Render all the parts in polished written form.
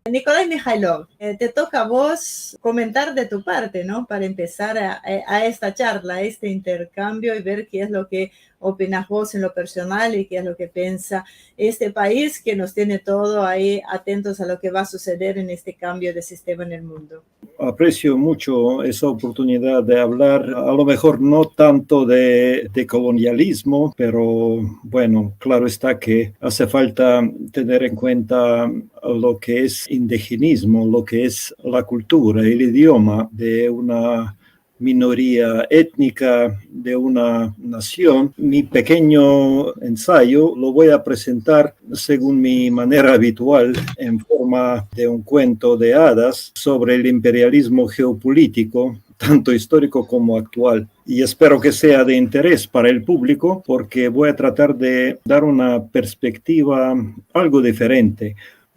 Nikolai Mikhailov, te toca a vos comentar de tu parte, ¿no? Para empezar a esta charla, a este intercambio y ver qué es lo que opinas vos en lo personal y qué es lo que piensa este país que nos tiene todo ahí atentos a lo que va a suceder en este cambio de sistema en el mundo. Aprecio mucho esa oportunidad de hablar, a lo mejor no tanto de colonialismo, pero bueno, claro está que hace falta tener en cuenta lo que es indigenismo, lo que es la cultura, el idioma de una minoría étnica de una nación. Mi pequeño ensayo lo voy a presentar según mi manera habitual en forma de un cuento de hadas sobre el imperialismo geopolítico, tanto histórico como actual. Y espero que sea de interés para el público porque voy a tratar de dar una perspectiva algo diferente,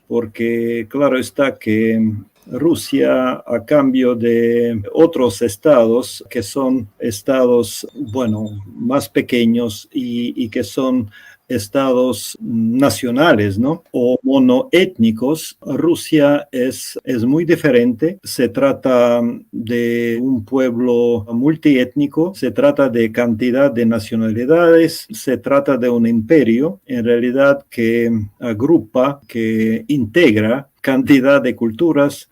porque claro está que Rusia, a cambio de otros estados que son estados, bueno, más pequeños y que son estados nacionales, ¿no? O monoétnicos, Rusia es muy diferente. Se trata de un pueblo multiétnico, se trata de cantidad de nacionalidades, se trata de un imperio, en realidad, que agrupa, que integra cantidad de culturas,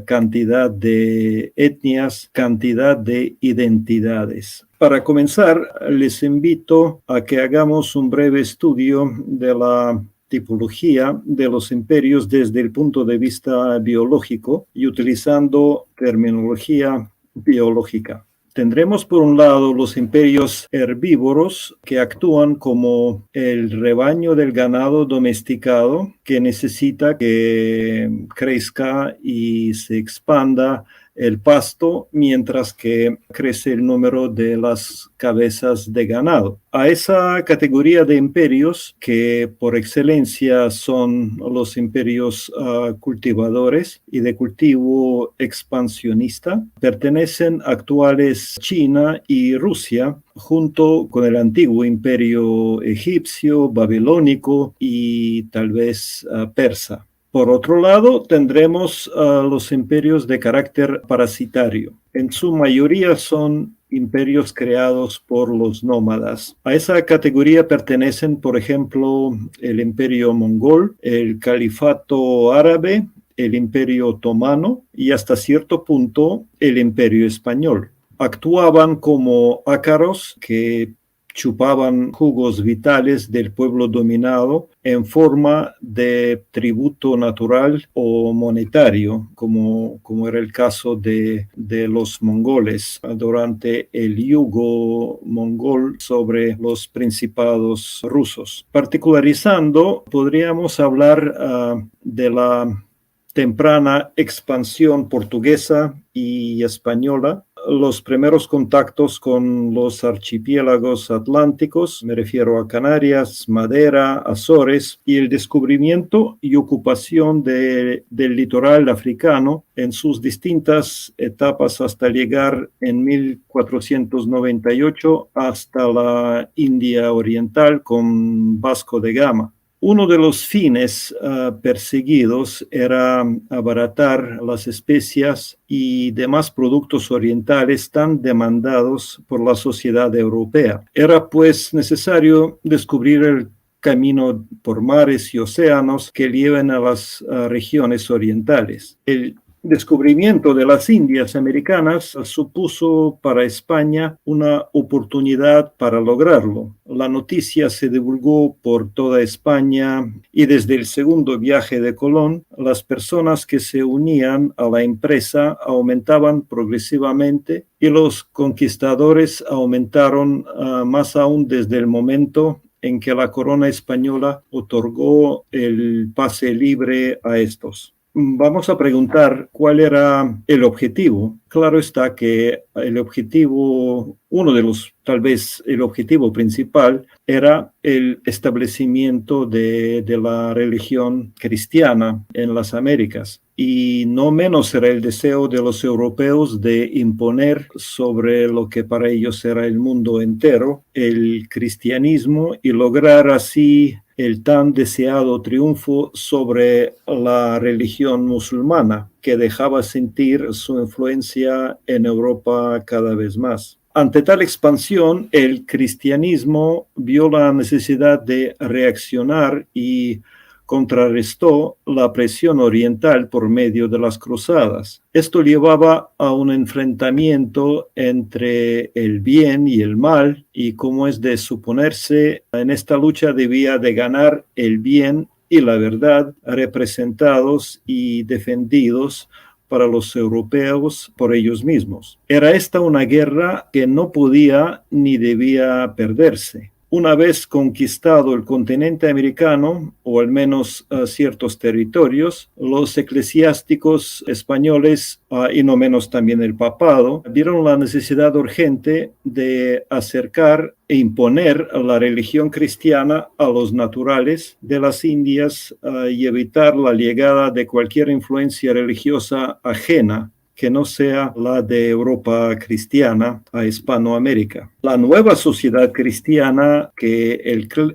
cantidad de etnias, cantidad de identidades. Para comenzar, les invito a que hagamos un breve estudio de la tipología de los imperios desde el punto de vista biológico y utilizando terminología biológica. Tendremos por un lado los imperios herbívoros que actúan como el rebaño del ganado domesticado que necesita que crezca y se expanda el pasto mientras que crece el número de las cabezas de ganado. A esa categoría de imperios, que por excelencia son los imperios cultivadores y de cultivo expansionista, pertenecen actuales China y Rusia, junto con el antiguo imperio egipcio, babilónico y tal vez persa. Por otro lado, tendremos los imperios de carácter parasitario. En su mayoría son imperios creados por los nómadas. A esa categoría pertenecen, por ejemplo, el imperio mongol, el califato árabe, el imperio otomano y hasta cierto punto el imperio español. Actuaban como ácaros que chupaban jugos vitales del pueblo dominado en forma de tributo natural o monetario, como era el caso de los mongoles durante el yugo mongol sobre los principados rusos. Particularizando, podríamos hablar de la temprana expansión portuguesa y española, los primeros contactos con los archipiélagos atlánticos, me refiero a Canarias, Madeira, Azores, y el descubrimiento y ocupación del litoral africano en sus distintas etapas hasta llegar en 1498 hasta la India Oriental con Vasco de Gama. Uno de los fines perseguidos era abaratar las especias y demás productos orientales tan demandados por la sociedad europea. Era pues necesario descubrir el camino por mares y océanos que lleven a las regiones orientales. El descubrimiento de las Indias americanas supuso para España una oportunidad para lograrlo. La noticia se divulgó por toda España y desde el segundo viaje de Colón, las personas que se unían a la empresa aumentaban progresivamente y los conquistadores aumentaron más aún desde el momento en que la corona española otorgó el pase libre a estos. Vamos a preguntar cuál era el objetivo. Claro está que el objetivo, uno de los, tal vez el objetivo principal, era el establecimiento de la religión cristiana en las Américas. Y no menos era el deseo de los europeos de imponer sobre lo que para ellos era el mundo entero, el cristianismo, y lograr así el tan deseado triunfo sobre la religión musulmana, que dejaba sentir su influencia en Europa cada vez más. Ante tal expansión, el cristianismo vio la necesidad de reaccionar y contrarrestó la presión oriental por medio de las cruzadas. Esto llevaba a un enfrentamiento entre el bien y el mal, y como es de suponerse, en esta lucha debía de ganar el bien y la verdad, representados y defendidos para los europeos por ellos mismos. Era esta una guerra que no podía ni debía perderse. Una vez conquistado el continente americano, o al menos ciertos territorios, los eclesiásticos españoles, y no menos también el papado, vieron la necesidad urgente de acercar e imponer la religión cristiana a los naturales de las Indias y evitar la llegada de cualquier influencia religiosa ajena que no sea la de Europa cristiana a Hispanoamérica. La nueva sociedad cristiana que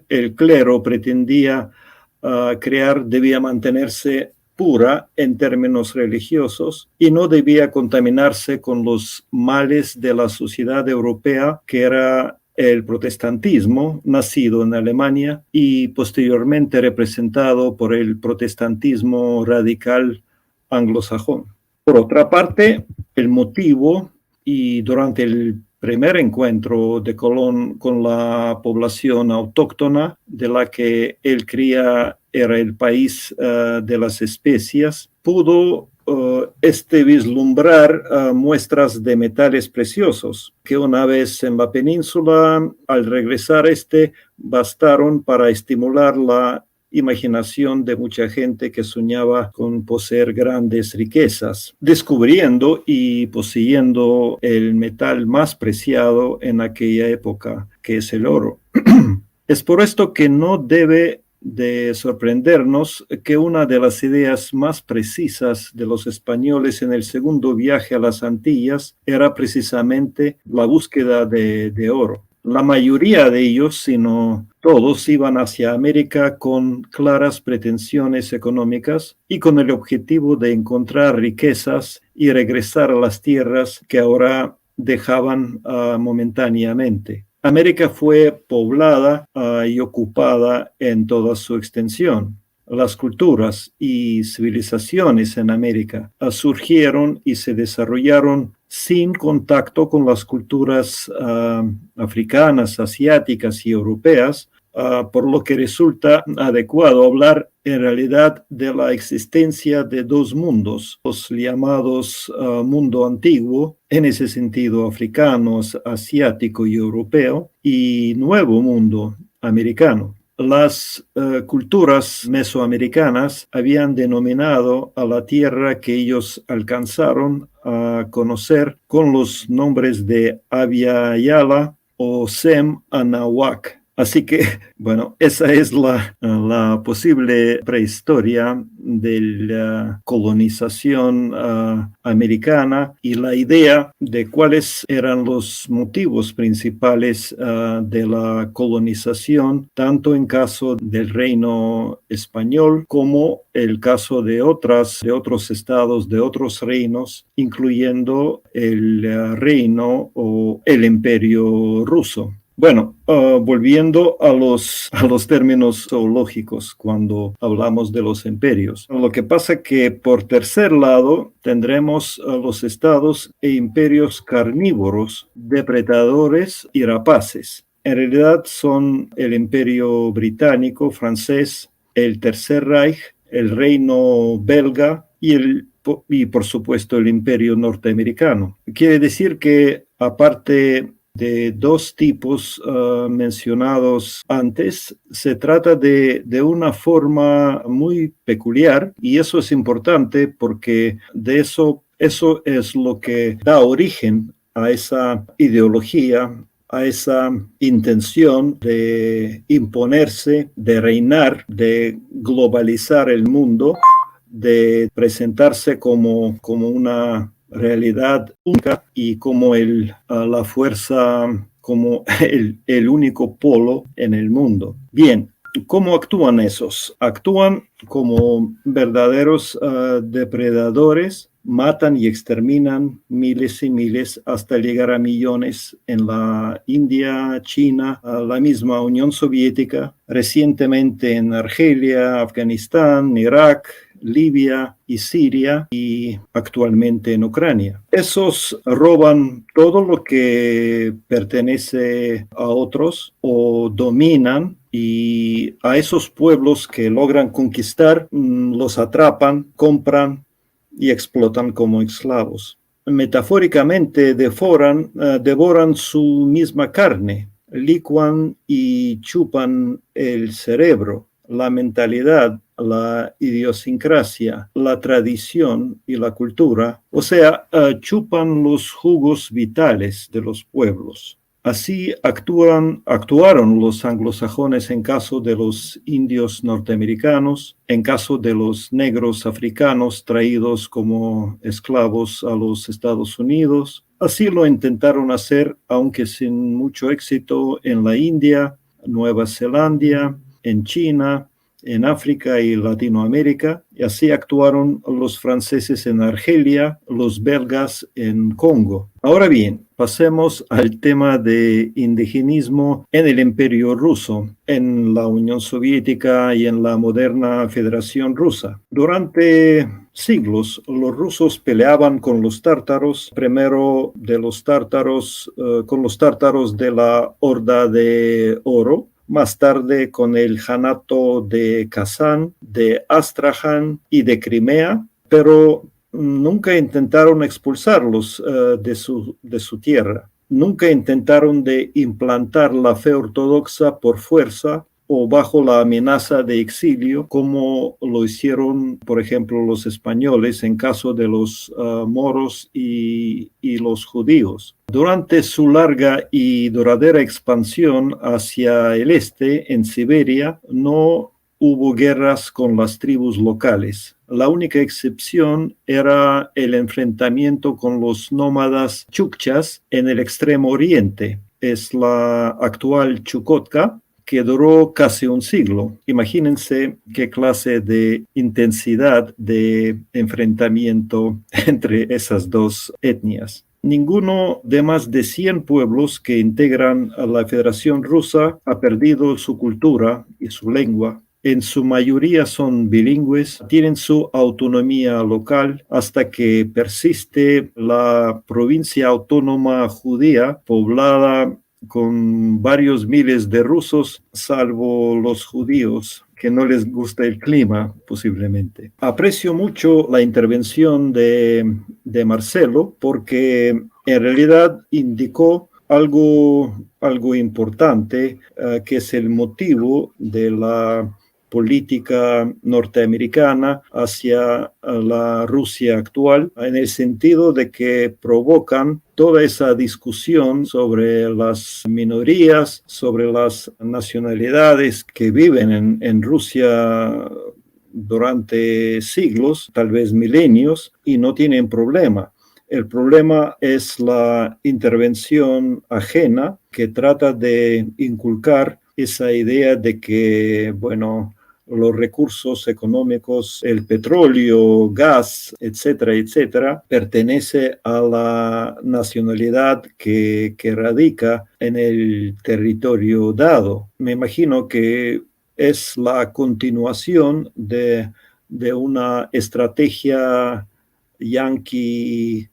el clero pretendía crear debía mantenerse pura en términos religiosos y no debía contaminarse con los males de la sociedad europea, que era el protestantismo, nacido en Alemania y posteriormente representado por el protestantismo radical anglosajón. Por otra parte, el motivo, y durante el primer encuentro de Colón con la población autóctona, de la que él creía era el país de las especias, pudo vislumbrar muestras de metales preciosos, que una vez en la península, al regresar bastaron para estimular la imaginación de mucha gente que soñaba con poseer grandes riquezas, descubriendo y poseyendo el metal más preciado en aquella época, que es el oro. Es por esto que no debe de sorprendernos que una de las ideas más precisas de los españoles en el segundo viaje a las Antillas era precisamente la búsqueda de oro. La mayoría de ellos, si no todos, iban hacia América con claras pretensiones económicas y con el objetivo de encontrar riquezas y regresar a las tierras que ahora dejaban momentáneamente. América fue poblada y ocupada en toda su extensión. Las culturas y civilizaciones en América surgieron y se desarrollaron sin contacto con las culturas africanas, asiáticas y europeas, por lo que resulta adecuado hablar en realidad de la existencia de dos mundos, los llamados mundo antiguo, en ese sentido africano, asiático y europeo, y nuevo mundo americano. Las culturas mesoamericanas habían denominado a la tierra que ellos alcanzaron a conocer con los nombres de Abya Yala o Sem Anahuac. Así que, bueno, esa es la posible prehistoria de la colonización americana y la idea de cuáles eran los motivos principales de la colonización, tanto en caso del reino español como el caso de otros estados, de otros reinos, incluyendo el reino o el imperio ruso. Bueno, volviendo a los términos zoológicos cuando hablamos de los imperios. Lo que pasa es que por tercer lado tendremos los estados e imperios carnívoros, depredadores y rapaces. En realidad son el imperio británico, francés, el Tercer Reich, el reino belga y por supuesto el imperio norteamericano. Quiere decir que aparte de dos tipos mencionados antes, se trata de una forma muy peculiar, y eso es importante porque de eso es lo que da origen a esa ideología, a esa intención de imponerse, de reinar, de globalizar el mundo, de presentarse como una realidad única y como la fuerza, como el único polo en el mundo. Bien, ¿Cómo actúan esos? Actúan como verdaderos depredadores, matan y exterminan miles y miles hasta llegar a millones en la India, China, la misma Unión Soviética, recientemente en Argelia, Afganistán, Irak, Libia y Siria y actualmente en Ucrania. Esos roban todo lo que pertenece a otros o dominan, y a esos pueblos que logran conquistar los atrapan, compran y explotan como esclavos. Metafóricamente devoran su misma carne, licuan y chupan el cerebro, la mentalidad, la idiosincrasia, la tradición y la cultura, o sea, chupan los jugos vitales de los pueblos. Así actuaron los anglosajones en caso de los indios norteamericanos, en caso de los negros africanos traídos como esclavos a los Estados Unidos. Así lo intentaron hacer, aunque sin mucho éxito, en la India, Nueva Zelanda, en China, en África y Latinoamérica, y así actuaron los franceses en Argelia, los belgas en Congo. Ahora bien, pasemos al tema de indigenismo en el Imperio Ruso, en la Unión Soviética y en la moderna Federación Rusa. Durante siglos, los rusos peleaban con los tártaros, primero de los tártaros, con los tártaros de la Horda de Oro, más tarde con el Janato de Kazán, de Astraján y de Crimea, pero nunca intentaron expulsarlos de su tierra. Nunca intentaron de implantar la fe ortodoxa por fuerza o bajo la amenaza de exilio, como lo hicieron, por ejemplo, los españoles en caso de los moros y los judíos. Durante su larga y duradera expansión hacia el este, en Siberia, no hubo guerras con las tribus locales. La única excepción era el enfrentamiento con los nómadas chukchas en el extremo oriente. Es la actual Chukotka, que duró casi un siglo. Imagínense qué clase de intensidad de enfrentamiento entre esas dos etnias. Ninguno de más de 100 pueblos que integran a la Federación Rusa ha perdido su cultura y su lengua. En su mayoría son bilingües, tienen su autonomía local hasta que persiste la provincia autónoma judía poblada con varios miles de rusos, salvo los judíos, que no les gusta el clima, posiblemente. Aprecio mucho la intervención de Marcelo, porque en realidad indicó algo importante, que es el motivo de la política norteamericana hacia la Rusia actual, en el sentido de que provocan toda esa discusión sobre las minorías, sobre las nacionalidades que viven en Rusia durante siglos, tal vez milenios, y no tienen problema. El problema es la intervención ajena que trata de inculcar esa idea de que, bueno, los recursos económicos, el petróleo, gas, etcétera, etcétera, pertenece a la nacionalidad que radica en el territorio dado. Me imagino que es la continuación de una estrategia yanqui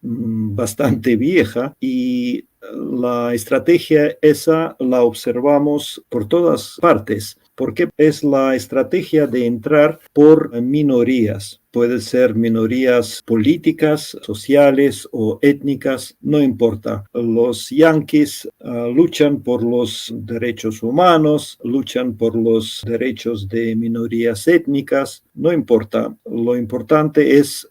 bastante vieja, y la estrategia esa la observamos por todas partes, porque es la estrategia de entrar por minorías. Puede ser minorías políticas, sociales o étnicas, no importa. Los yanquis luchan por los derechos humanos, luchan por los derechos de minorías étnicas, no importa. Lo importante es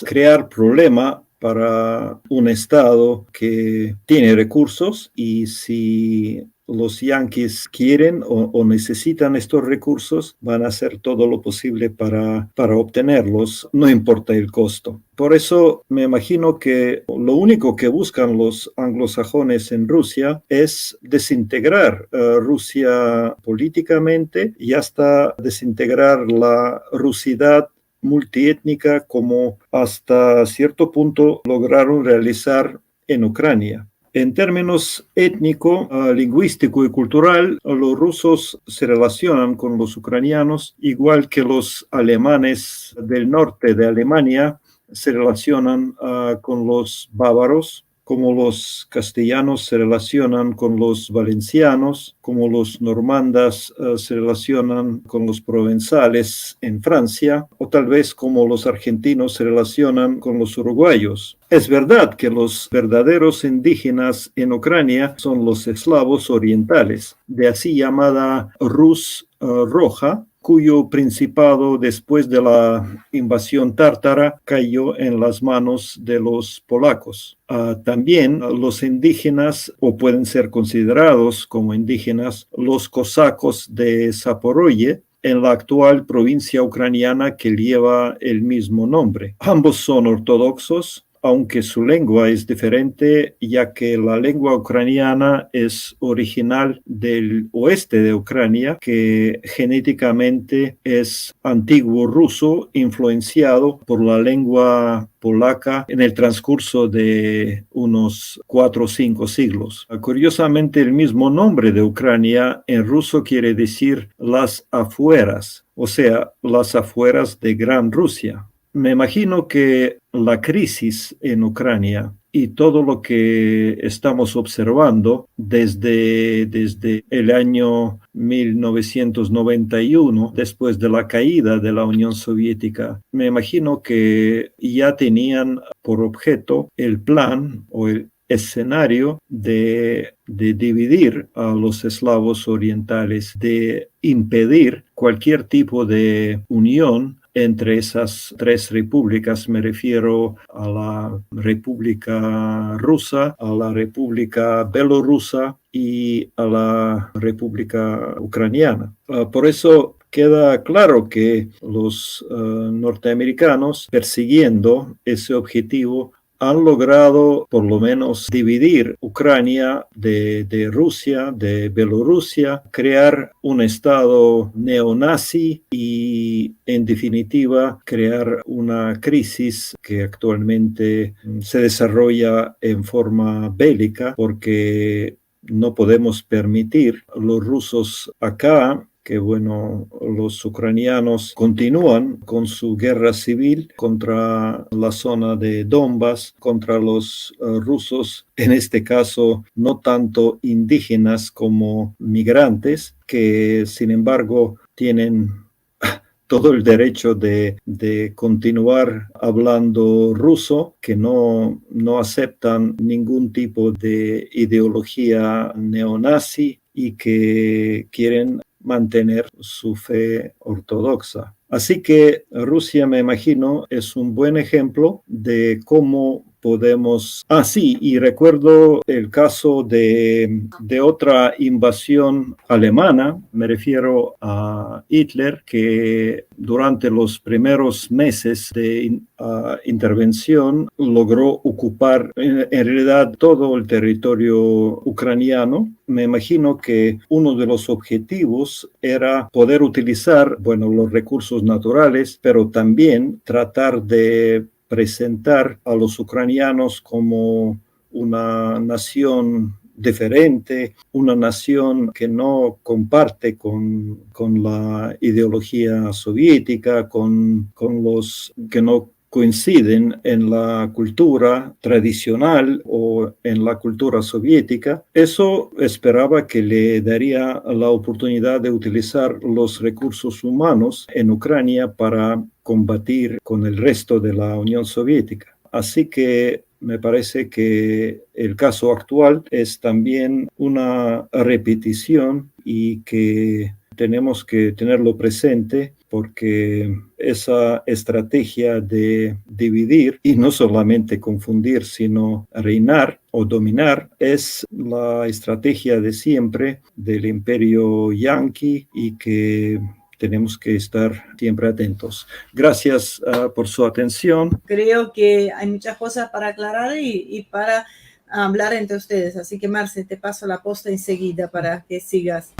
crear problema para un Estado que tiene recursos, y si los yanquis quieren o necesitan estos recursos, van a hacer todo lo posible para obtenerlos, no importa el costo. Por eso me imagino que lo único que buscan los anglosajones en Rusia es desintegrar Rusia políticamente y hasta desintegrar la rusidad multiétnica como hasta cierto punto lograron realizar en Ucrania. En términos étnico, lingüístico y cultural, los rusos se relacionan con los ucranianos igual que los alemanes del norte de Alemania se relacionan con los bávaros, como los castellanos se relacionan con los valencianos, como los normandas se relacionan con los provenzales en Francia, o tal vez como los argentinos se relacionan con los uruguayos. Es verdad que los verdaderos indígenas en Ucrania son los eslavos orientales, de así llamada Rus roja, cuyo principado después de la invasión tártara cayó en las manos de los polacos. También los indígenas, o pueden ser considerados como indígenas, los cosacos de Zaporozhye, en la actual provincia ucraniana que lleva el mismo nombre. Ambos son ortodoxos, aunque su lengua es diferente, ya que la lengua ucraniana es original del oeste de Ucrania, que genéticamente es antiguo ruso, influenciado por la lengua polaca en el transcurso de unos 4 o 5 siglos. Curiosamente, el mismo nombre de Ucrania en ruso quiere decir las afueras, o sea, las afueras de Gran Rusia. Me imagino que la crisis en Ucrania y todo lo que estamos observando desde el año 1991, después de la caída de la Unión Soviética, me imagino que ya tenían por objeto el plan o el escenario de dividir a los eslavos orientales, de impedir cualquier tipo de unión entre esas 3 repúblicas. Me refiero a la República Rusa, a la República Bielorrusa y a la República Ucraniana. Por eso queda claro que los norteamericanos, persiguiendo ese objetivo, han logrado por lo menos dividir Ucrania de Rusia, de Bielorrusia, crear un estado neonazi y en definitiva crear una crisis que actualmente se desarrolla en forma bélica porque no podemos permitir los rusos acá que bueno, los ucranianos continúan con su guerra civil contra la zona de Donbass, contra los rusos, en este caso no tanto indígenas como migrantes, que sin embargo tienen todo el derecho de continuar hablando ruso, que no aceptan ningún tipo de ideología neonazi y que quieren mantener su fe ortodoxa. Así que Rusia, me imagino, es un buen ejemplo de cómo podemos... sí, y recuerdo el caso de otra invasión alemana, me refiero a Hitler, que durante los primeros meses de intervención logró ocupar en realidad todo el territorio ucraniano. Me imagino que uno de los objetivos era poder utilizar, bueno, los recursos naturales, pero también tratar de presentar a los ucranianos como una nación diferente, una nación que no comparte con la ideología soviética, con los que no coinciden en la cultura tradicional o en la cultura soviética. Eso esperaba que le daría la oportunidad de utilizar los recursos humanos en Ucrania para combatir con el resto de la Unión Soviética. Así que me parece que el caso actual es también una repetición y que tenemos que tenerlo presente porque esa estrategia de dividir y no solamente confundir, sino reinar o dominar es la estrategia de siempre del imperio yanqui y que tenemos que estar siempre atentos. Gracias por su atención. Creo que hay muchas cosas para aclarar y para hablar entre ustedes. Así que, Marce, te paso la posta enseguida para que sigas.